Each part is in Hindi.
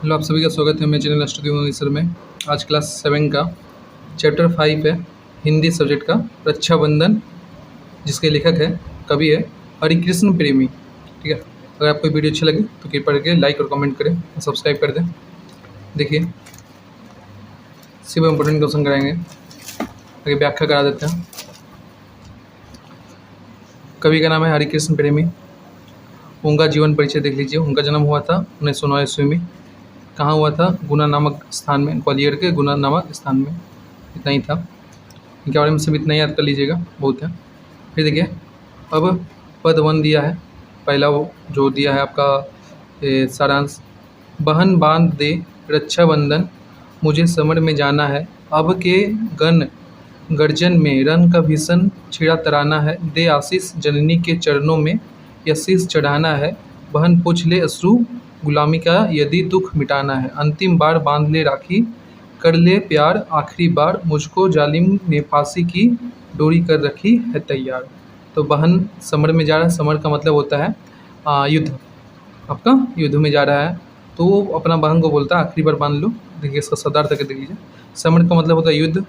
हेलो, आप सभी का स्वागत है मेरे चैनल स्टडी सर में। आज क्लास 7 का चैप्टर 5 है, हिंदी सब्जेक्ट का रक्षाबंधन, जिसके लेखक है, कवि है हरिकृष्ण प्रेमी। ठीक है, अगर आपको वीडियो अच्छी लगे तो कृपया करके लाइक और कमेंट करें और सब्सक्राइब कर दें। देखिए, सिर्फ इम्पोर्टेंट क्वेश्चन कराएंगे, आगे व्याख्या करा देते हैं। कवि का नाम है हरिकृष्ण प्रेमी। उनका जीवन परिचय देख लीजिए। उनका जन्म हुआ था 1909 ईस्वी में। कहाँ हुआ था? गुना नामक स्थान में, ग्वालियर के गुना नामक स्थान में। इतना ही था। इनके बारे में सिर्फ इतना याद कर लीजिएगा, बहुत है। फिर देखिए, अब पद 1 दिया है। पहला वो जो दिया है आपका सारांश, बहन बांध दे रक्षाबंधन, मुझे समर में जाना है, अब के गन गर्जन में रन का भीषण छिड़ा तराना है, दे आशीष जननी के चरणों में यह शीश चढ़ाना है, बहन पूछ ले अश्रु गुलामी का यदि दुख मिटाना है, अंतिम बार बांध ले राखी, कर ले प्यार आखिरी बार, मुझको जालिम ने फांसी की डोरी कर रखी है तैयार। तो बहन समर में जा रहा है। समर का मतलब होता है युद्ध। आपका युद्ध में जा रहा है तो वो अपना बहन को बोलता है आखिरी बार बांध लो। देखिए, इसका शब्दार्थ देख लीजिए। समर का मतलब होता है युद्ध,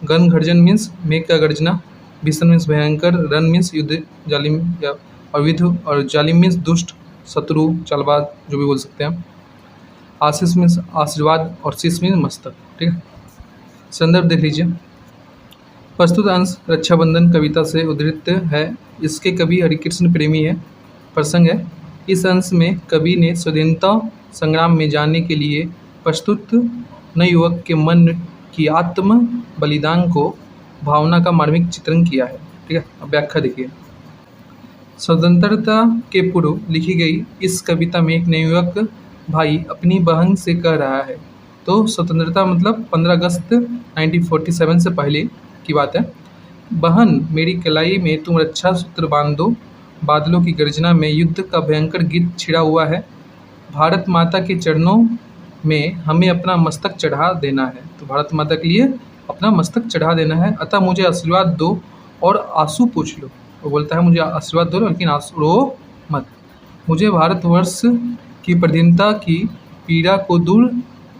गन गर्जन मीन्स मेघ का गर्जना, भीषण मीन्स भयंकर, रन मीन्स युद्ध, जालिम या अविध, और जालिम मीन्स दुष्ट, शत्रु, चालबाज, जो भी बोल सकते हैं। आशीष मीन्स आशीर्वाद और शीश मीन्स मस्तक। ठीक है, संदर्भ देख लीजिए। प्रस्तुत अंश रक्षाबंधन कविता से उद्धृत है। इसके कवि हरिकृष्ण प्रेमी है। प्रसंग है, इस अंश में कवि ने स्वतंत्रता संग्राम में जाने के लिए प्रस्तुत नवयुवक के मन की आत्म बलिदान को भावना का मार्मिक चित्रण किया है। ठीक है, अब व्याख्या देखिए। स्वतंत्रता के पूर्व लिखी गई इस कविता में एक नवयुवक भाई अपनी बहन से कह रहा है। तो स्वतंत्रता मतलब 15 अगस्त 1947 से पहले की बात है। बहन मेरी कलाई में तुम रक्षा सूत्र बांध दो, बादलों की गर्जना में युद्ध का भयंकर गीत छिड़ा हुआ है, भारत माता के चरणों में हमें अपना मस्तक चढ़ा देना है। तो भारत माता के लिए अपना मस्तक चढ़ा देना है, अतः मुझे आशीर्वाद दो और आंसू पूछ लो। वो बोलता है मुझे आशीर्वाद दो लेकिन आंसू रो मत। मुझे भारतवर्ष की पराधीनता की पीड़ा को दूर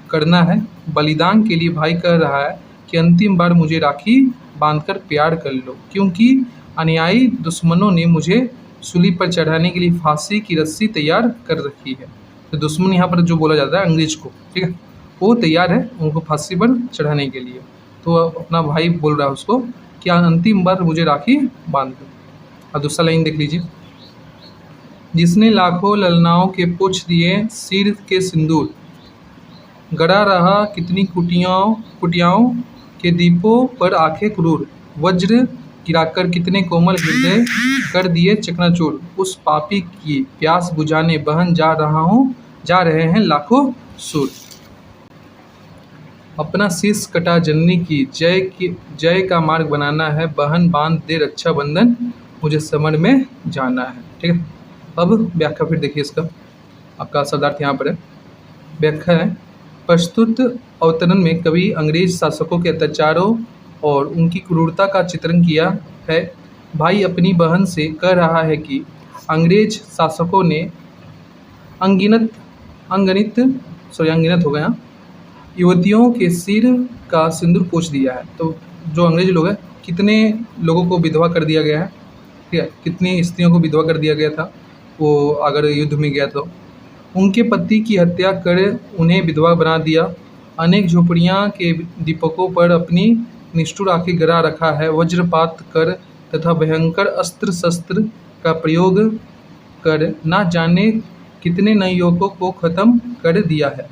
करना है। बलिदान के लिए भाई कह रहा है कि अंतिम बार मुझे राखी बांधकर प्यार कर लो, क्योंकि अनुयायी दुश्मनों ने मुझे सूली पर चढ़ाने के लिए फांसी की रस्सी तैयार कर रखी है। तो दुश्मन यहाँ पर जो बोला जाता है अंग्रेज को, ठीक है, वो तैयार है उनको फांसी पर चढ़ाने के लिए। तो अपना भाई बोल रहा है उसको कि अंतिम बार मुझे राखी बांध दो। अब दूसरा लाइन देख लीजिए। जिसने लाखों ललनाओं के पूछ दिए सिर के सिंदूर, गड़ा रहा कितनी कुटियाओं के दीपों पर आंखें क्रूर, वज्र गिराकर कितने कोमल हृदय कर दिए चकनाचूर, उस पापी की प्यास बुझाने बहन जा रहे हैं लाखों सूर। अपना शीश कटा जननी की जय का मार्ग बनाना है, बहन बांध दे रक्षाबंधन, मुझे समर में जाना है। ठीक है, अब व्याख्या फिर देखिए। इसका आपका शब्दार्थ यहाँ पर है। व्याख्या है, प्रस्तुत अवतरण में कवि अंग्रेज शासकों के अत्याचारों और उनकी क्रूरता का चित्रण किया है। भाई अपनी बहन से कह रहा है कि अंग्रेज शासकों ने अनगिनत हो गया युवतियों के सिर का सिंदूर पोंछ दिया है। तो जो अंग्रेज लोग हैं, कितने लोगों को विधवा कर दिया गया है, ठीक है, कितनी स्त्रियों को विधवा कर दिया गया था वो अगर युद्ध में गया तो। उनके पति की हत्या कर उन्हें विधवा बना दिया। अनेक झोपड़ियाँ के दीपकों पर अपनी निष्ठुर आंखें गिरा रखा है। वज्रपात कर तथा भयंकर अस्त्र शस्त्र का प्रयोग कर ना जाने कितने नवयुवकों को खत्म कर दिया है।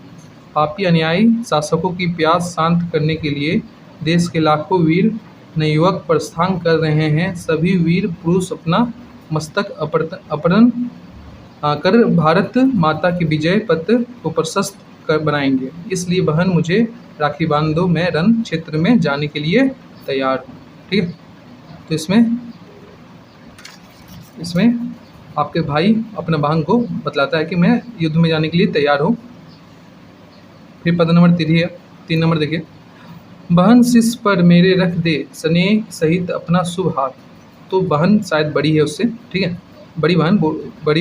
पापी अन्यायी शासकों की प्यास शांत करने के लिए देश के लाखों वीर नवयुवक प्रस्थान कर रहे हैं। सभी वीर पुरुष अपना मस्तक अपहरण कर भारत माता के विजय पथ को प्रशस्त कर बनाएंगे। इसलिए बहन मुझे राखी बांध दो, मैं रण क्षेत्र में जाने के लिए तैयार हूँ। ठीक है, तो इसमें आपके भाई अपने बहन को बतलाता है कि मैं युद्ध में जाने के लिए तैयार हूँ। फिर पद नंबर 3 नंबर देखिए। बहन शीश पर मेरे रख दे स्नेह सहित अपना शुभ हाथ। तो बहन शायद बड़ी है उससे, ठीक है, बड़ी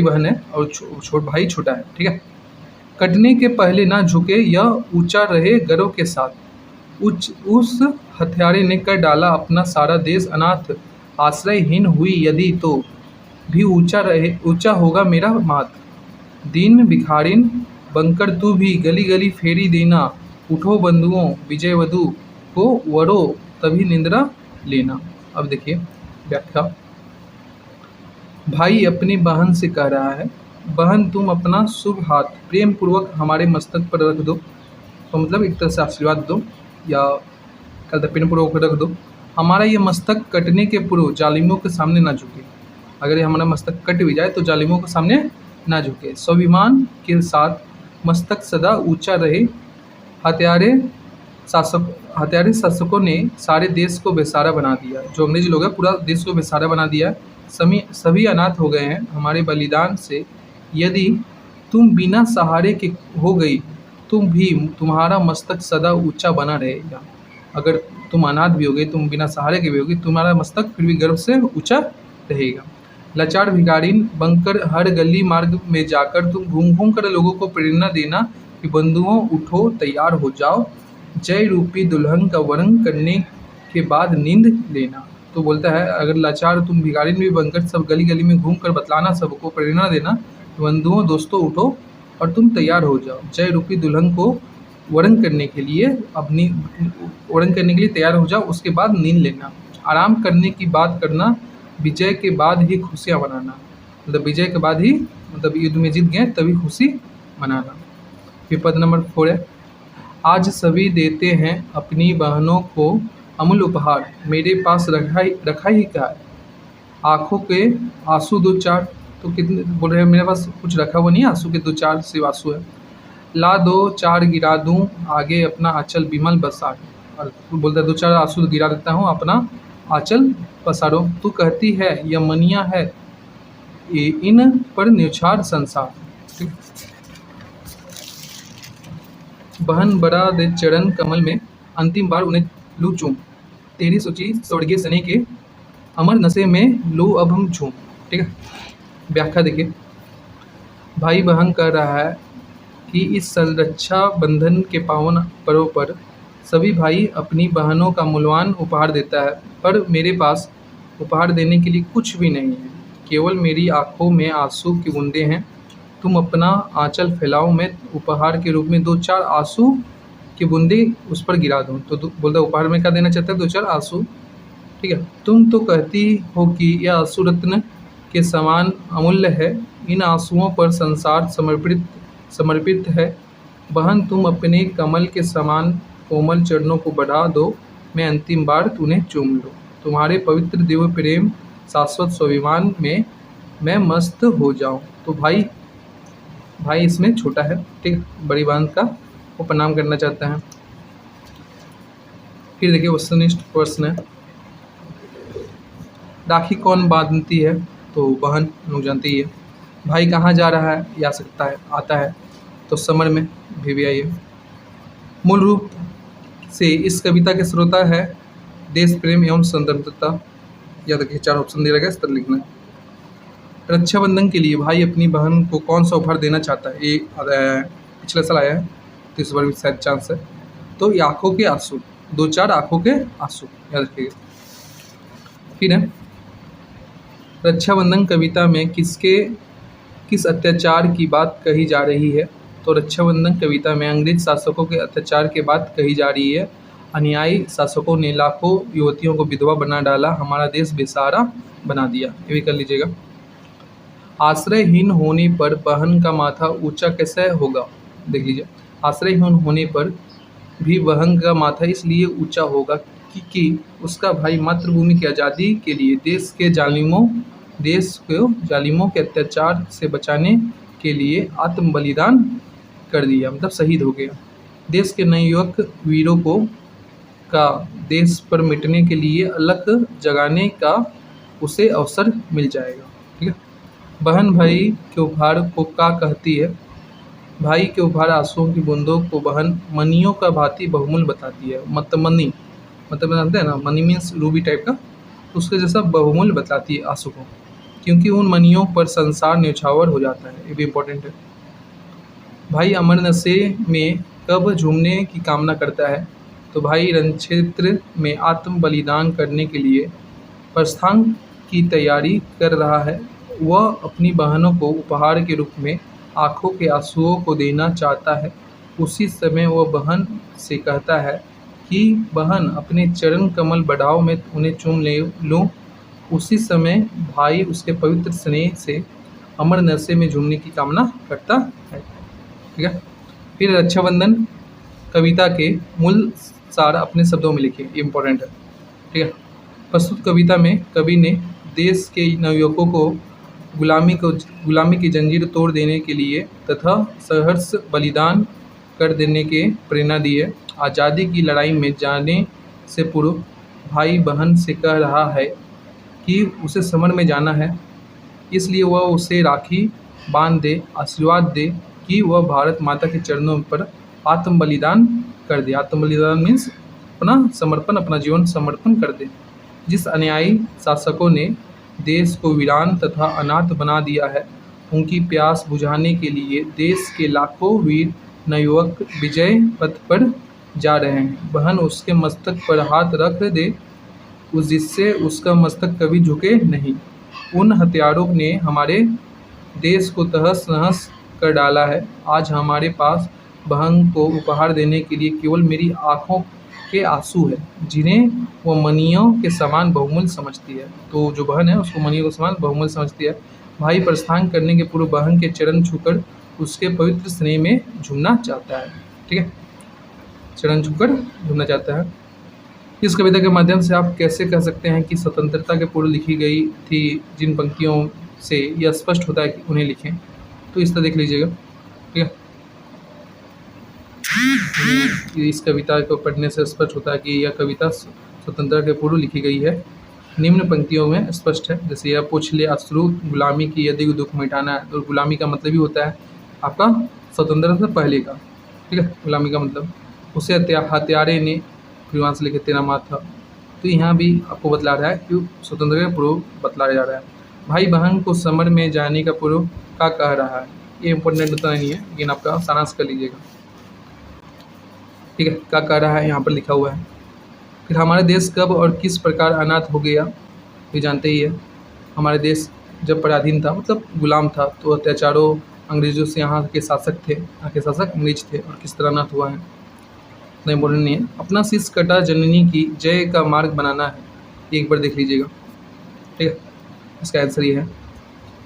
बहन है और छोटा भाई छोटा है। ठीक है, कटने के पहले ना झुके, यह ऊंचा रहे गर्व के साथ। उस हत्यारे ने कर डाला अपना सारा देश अनाथ, आश्रयहीन हुई यदि तो भी ऊंचा होगा मेरा माथ। दीन भिखारिन बनकर तू भी गली गली फेरी देना, उठो बंधुओं विजय वधु को वरो तभी निंद्रा लेना। अब देखिए व्याख्या। भाई अपनी बहन से कह रहा है, बहन तुम अपना शुभ हाथ प्रेम पूर्वक हमारे मस्तक पर रख दो। तो मतलब एक तरह से आशीर्वाद दो या प्रेम पूर्वक रख दो। हमारा ये मस्तक कटने के पूर्व जालिमों के सामने ना झुके। अगर ये हमारा मस्तक कट भी जाए तो जालिमों के सामने ना झुके। स्वाभिमान के साथ मस्तक सदा ऊंचा रहे। हत्यारे शासकों ने सारे देश को बेसहारा बना दिया। जो अंग्रेज लोग हैं पूरा देश को बेसहारा बना दिया। सभी अनाथ हो गए हैं हमारे बलिदान से। यदि तुम बिना सहारे के हो गई तुम्हारा मस्तक सदा ऊंचा बना रहेगा। अगर तुम अनाथ भी हो गई, तुम बिना सहारे के भी होगी, तुम्हारा मस्तक फिर भी गर्व से ऊंचा रहेगा। लाचार भिखारिन बनकर हर गली मार्ग में जाकर तुम घूम घूम कर लोगों को प्रेरणा देना कि बंधुओं उठो तैयार हो जाओ, जय रूपी दुल्हन का वरण करने के बाद नींद लेना। तो बोलता है अगर लाचार तुम भिखारिन भी बनकर सब गली गली में घूम कर बतलाना, सबको प्रेरणा देना, बंधुओं दोस्तों उठो और तुम तैयार हो जाओ, जय रूपी दुल्हन को वरण करने के लिए तैयार हो जाओ, उसके बाद नींद लेना। आराम करने की बात करना, विजय के बाद ही खुशियाँ मनाना। मतलब विजय के बाद ही, मतलब युद्ध में जीत गए तभी खुशी मनाना। फिर पद नंबर 4 है, आज सभी देते हैं अपनी बहनों को अमूल्य उपहार, मेरे पास रखा ही क्या है। आँखों के आंसू दो चार, तो कितने बोल रहे हैं मेरे पास कुछ रखा हुआ नहीं है, आंसू के दो चार सिर्फ आंसू है। ला दो चार गिरा दूं आगे अपना आंचल बिमल बसार। और बोलता है दो चार आंसू गिरा देता हूँ अपना आंचल पसारो। तू कहती है यमनिया है इन पर न्यौछावर संसार। ठीक। बहन बड़ा दे चरण कमल में अंतिम बार उन्हें लू चूम, तेरी सोची स्वर्गीय सने के अमर नशे में लो अब हम झूम। ठीक है। व्याख्या देखिए। भाई बहन कह रहा है कि इस संरक्षा बंधन के पावन पर्व पर सभी भाई अपनी बहनों का मूल्यवान उपहार देता है, पर मेरे पास उपहार देने के लिए कुछ भी नहीं है, केवल मेरी आंखों में आंसू की बूंदें हैं। तुम अपना आंचल फैलाओ, मैं उपहार के रूप में दो चार आंसू की बूंदें उस पर गिरा दूँ। तो बोलता है उपहार में क्या देना चाहता है, दो चार आंसू। ठीक है। तुम तो कहती हो कि यह आंसू रत्न के समान अमूल्य है, इन आंसुओं पर संसार समर्पित है। बहन तुम अपने कमल के समान कोमल चरणों को बढ़ा दो, मैं अंतिम बार तुम्हें चूम लूँ। तुम्हारे पवित्र दिव्य प्रेम शाश्वत स्वाभिमान में मैं मस्त हो जाऊँ। तो भाई इसमें छोटा है। ठीक है। बड़ी बहन का वो प्रणाम करना चाहता है। फिर देखिए वस्तुनिष्ठ प्रश्न है, राखी कौन बांधती है, तो बहन लोग जानती है। भाई कहाँ जा रहा है, या सकता है आता है, तो समर में भी आई है। मूल रूप से इस कविता के श्रोता है देश प्रेम एवं संतृप्तता। या देखिए 4 ऑप्शन दे रखा है, इस तरह लिखना है। रक्षाबंधन के लिए भाई अपनी बहन को कौन सा उपहार देना चाहता है, ये पिछले साल आया है, तो इस बार भी शायद चांस है। तो ये आँखों के आंसू, दो चार आँखों के आंसू, याद रखिएगा। फिर है रक्षाबंधन कविता में किस अत्याचार की बात कही जा रही है, तो रक्षाबंधन कविता में अंग्रेज शासकों के अत्याचार के बात कही जा रही है। अन्यायी शासकों ने लाखों युवतियों को विधवा बना डाला, हमारा देश बेसहारा बना दिया। ये भी कर लीजिएगा। आश्रयहीन होने पर बहन का माथा ऊंचा कैसे होगा, देख लीजिए। आश्रयहीन होने पर भी बहन का माथा इसलिए ऊंचा होगा कि उसका भाई मातृभूमि की आज़ादी के लिए देश को जालिमों के अत्याचार से बचाने के लिए आत्म बलिदान कर दिया, मतलब शहीद हो गया। देश के नवयुवक वीरों का देश पर मिटने के लिए अलग जगाने का उसे अवसर मिल जाएगा। ठीक है। बहन भाई के उपहार को क्या कहती है, भाई के उपहार आंसुओं की बूंदों को बहन मनियों का भांति बहुमूल्य बताती है। मनी मतलब जानते हैं ना, मनी मीन्स रूबी टाइप का, उसके जैसा बहुमूल्य बताती है आंसू को, क्योंकि उन मनियों पर संसार न्यौछावर हो जाता है। ये भी इम्पोर्टेंट है। भाई अमर नशे में कब झूमने की कामना करता है? तो भाई रणक्षेत्र में आत्म बलिदान करने के लिए प्रस्थान की तैयारी कर रहा है। वह अपनी बहनों को उपहार के रूप में आँखों के आंसुओं को देना चाहता है। उसी समय वह बहन से कहता है कि बहन अपने चरण कमल बढ़ाओ, मैं उन्हें चूम ले लूँ। उसी समय भाई उसके पवित्र स्नेह से अमर नशे में झूमने की कामना करता है। ठीक है। फिर रक्षाबंधन कविता के मूल सार अपने शब्दों में लिखिए, ये इम्पोर्टेंट है। ठीक है। प्रस्तुत कविता में कवि ने देश के नवयुवकों को गुलामी की जंजीर तोड़ देने के लिए तथा सहर्ष बलिदान कर देने के प्रेरणा दी है। आज़ादी की लड़ाई में जाने से पूर्व भाई बहन से कह रहा है कि उसे समर में जाना है, इसलिए वह उसे राखी बांध दे, आशीर्वाद दे कि वह भारत माता के चरणों पर आत्म बलिदान कर दे। आत्म बलिदान मीन्स अपना समर्पण, अपना जीवन समर्पण कर दे। जिस अन्यायी शासकों ने देश को वीरान तथा अनाथ बना दिया है, उनकी प्यास बुझाने के लिए देश के लाखों वीर नवयुवक विजय पथ पर जा रहे हैं। बहन उसके मस्तक पर हाथ रख दे, जिससे उसका मस्तक कभी झुके नहीं। उन हथियारों ने हमारे देश को तहस नहस कर डाला है। आज हमारे पास बहन को उपहार देने के लिए केवल मेरी आँखों के आंसू है, जिन्हें वो मनियों के समान बहुमूल्य समझती है। तो जो बहन है उसको मनियों के समान बहुमूल्य समझती है। भाई प्रस्थान करने के पूर्व बहन के चरण छूकर उसके पवित्र स्नेह में झूमना चाहता है। ठीक है, चरण छूकर झूमना चाहता है। इस कविता के माध्यम से आप कैसे कह सकते हैं कि स्वतंत्रता के पूर्व लिखी गई थी? जिन पंक्तियों से यह स्पष्ट होता है कि उन्हें लिखें, तो इस तरह देख लीजिएगा। ठीक है, इस कविता को पढ़ने से स्पष्ट होता है कि यह कविता स्वतंत्रता के पूर्व लिखी गई है। निम्न पंक्तियों में स्पष्ट है, जैसे यह पूछ ले अश्रु गुलामी की यदि दुख मिटाना है, तो गुलामी का मतलब ही होता है आपका स्वतंत्रता से पहले का। ठीक है, गुलामी का मतलब उसे हत्यारे ने विमान से लेकर तेरा माथा। तो यहाँ भी आपको बतला रहा है कि स्वतंत्रता के पूर्व बतलाया जा रहा है। भाई बहन को समर में जाने का पूर्व का कह रहा है, ये इंपॉर्टेंट उतना नहीं है, लेकिन आपका सारांश कर लीजिएगा। ठीक है, क्या कह रहा है यहाँ पर लिखा हुआ है। फिर हमारा देश कब और किस प्रकार अनाथ हो गया, ये जानते ही है। हमारे देश जब पराधीन था, मतलब गुलाम था, तो अत्याचारों अंग्रेज़ों से यहाँ के शासक थे, यहाँ के शासक अंग्रेज थे, और किस तरह अनाथ हुआ है इतना इम्पोर्टेंट नहीं है। अपना शीश कटा जननी की जय का मार्ग बनाना है, एक बार देख लीजिएगा। ठीक है, इसका आंसर ये है।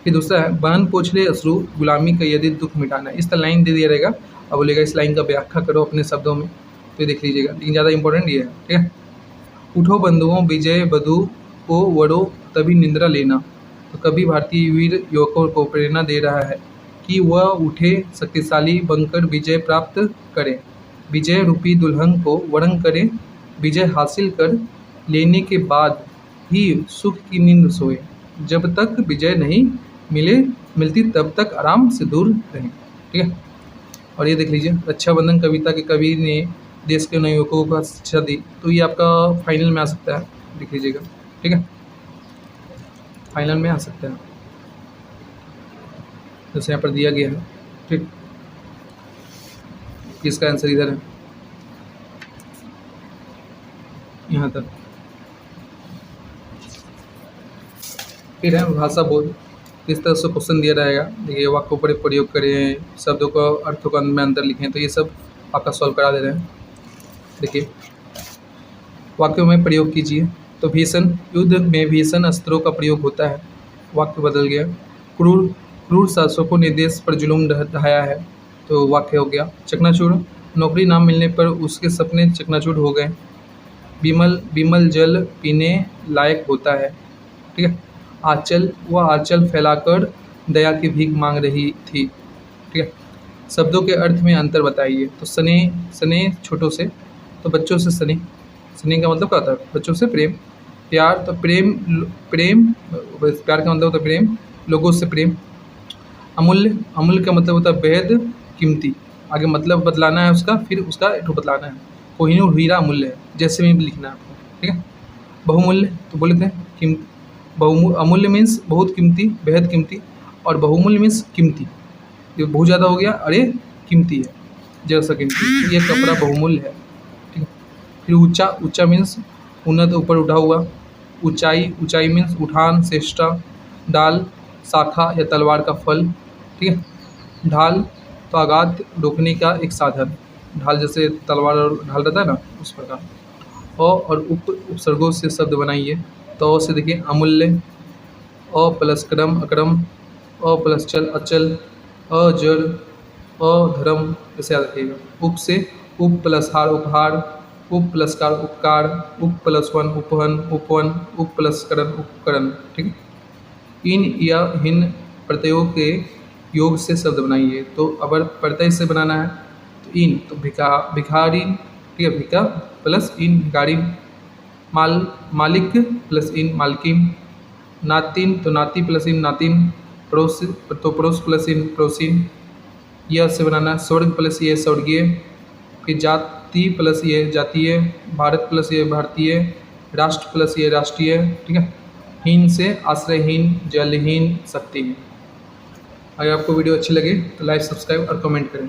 फिर दूसरा है बहन पोछ ले अश्रु गुलामी का यदि दुख मिटाना है। इस तरह लाइन दे दिया रहेगा, अब बोलेगा इस लाइन का व्याख्या करो अपने शब्दों में, तो ये देख लीजिएगा, लेकिन ज़्यादा इंपॉर्टेंट ये है। ठीक है, उठो बंधुओं विजय बधु को वड़ो तभी निंद्रा लेना। तो कभी भारतीय वीर युवकों को प्रेरणा दे रहा है कि वह उठे, शक्तिशाली बनकर विजय प्राप्त करें, विजय रूपी दुल्हन को वरण करें, विजय हासिल कर लेने के बाद ही सुख की नींद सोए, जब तक विजय नहीं मिलती तब तक आराम से दूर रहें। ठीक है, और ये देख लीजिए, रक्षाबंधन कविता के कवि ने देश के नवयुवकों को शिक्षा दी, तो ये आपका फाइनल में आ सकता है, देख लीजिएगा। ठीक है, फाइनल में आ सकता है, जैसे यहाँ पर दिया गया है। ठीक, इसका आंसर इधर है, यहाँ तक। फिर है भाषा बोध, इस तरह से क्वेश्चन दिया रहेगा। देखिए, वाक्यों पर प्रयोग करें, शब्दों को अर्थों का में अंतर लिखें, तो ये सब आपका सॉल्व करा दे रहे हैं। देखिए, वाक्यों में प्रयोग कीजिए। तो भीषण, युद्ध में भीषण अस्त्रों का प्रयोग होता है, वाक्य बदल गया। क्रूर शासकों ने देश पर जुल्म ढाया है, तो वाक्य हो गया। चकनाचूर, नौकरी ना मिलने पर उसके सपने चकनाचूर हो गए। विमल जल पीने लायक होता है। ठीक है, आंचल, वह आंचल फैलाकर दया की भीख मांग रही थी। ठीक है, शब्दों के अर्थ में अंतर बताइए। तो स्नेह छोटों से, तो बच्चों से स्नेह, स्नेह का मतलब क्या होता है? बच्चों से प्रेम। प्यार, तो प्यार का मतलब होता है प्रेम, लोगों से प्रेम। अमूल्य, अमूल्य का मतलब होता है बेहद कीमती, आगे मतलब बतलाना है उसका, फिर उसका एक बतलाना है। कोहिनूर हीरा अमूल्य है, जैसे में भी लिखना है आपको। ठीक है, बहुमूल्य, तो बोले थे अमूल्य मीन्स बहुत कीमती, बेहद कीमती, और बहुमूल्य मीन्स कीमती। ये बहुत ज़्यादा हो गया, अरे कीमती है, जरा सा कीमती। ये कपड़ा बहुमूल्य है, ठीक है। फिर ऊंचा, ऊंचा मीन्स उन्नत, ऊपर उठा हुआ। ऊंचाई, ऊंचाई मीन्स उठान, चेष्टा। डाल, शाखा या तलवार का फल, ठीक है। ढाल तो आघात रोकने का एक साधन, ढाल जैसे तलवार और ढाल रहता है ना, उस प्रकार। और उपसर्गों से शब्द बनाइए। तो से देखिए अमूल्य, अ प्लस क्रम अक्रम, अ प्लस चल अचल, अजड़, अधर्म, ऐसे याद रखिएगा। उप से उप प्लस हार उपहार, उप प्लस कार उपकार, उप प्लस वन उपवन उपवन, उप प्लस करण उपकरण, ठीक है। इन या हिन प्रत्ययों के योग से शब्द बनाइए। तो अगर प्रत्यय से बनाना है तो इन, तो भिखारिन, ठीक है, भिका प्लस इन भिखारिन। मालिक प्लस इन मालकिन। नातिन तो नाती प्लस इन नातिन। पड़ोस तो पड़ोस प्लस इन पड़ोसिन। यह से बनाना है स्वर्ग प्लस ये स्वर्गीय। फिर जाति प्लस ये जातीय। भारत प्लस ये भारतीय। राष्ट्र प्लस ये राष्ट्रीय, ठीक है। हीन से आश्रयहीन, जलहीन, शक्तिहीन। अगर आपको वीडियो अच्छी लगे तो लाइक, सब्सक्राइब और कमेंट करें।